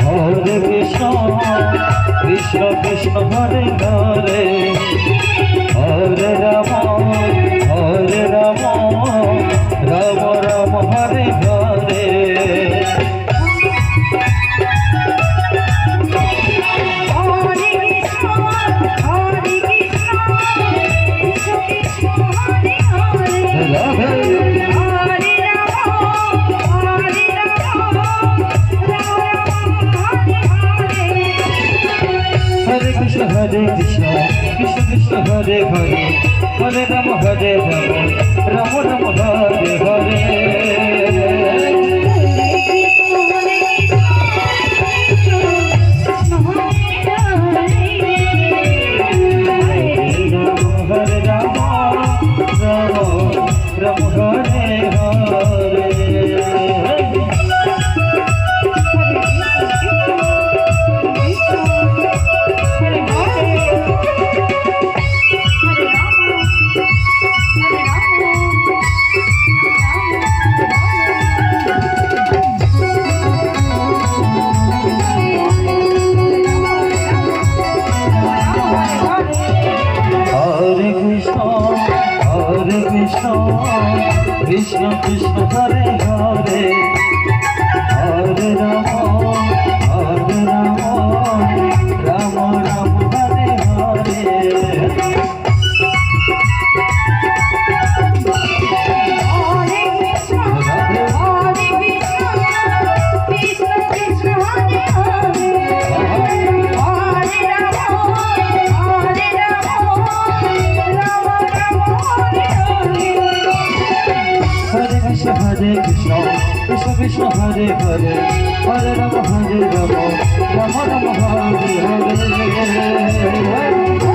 Hare Krishna Krishna Krishna Hare Hare Hare Ram Ram Ram Hare Hare Hare Krishna, Krishna Krishna Hare Hare, Hare Rama Hare Rama, Rama Rama Hare Hare. Krishna Krishna Hare Hare Hare Rama Rama Rama Hare Hare Hare Krishna, Krishna Krishna Hare Hare, Hare Rama Rama Rama Hare Hare.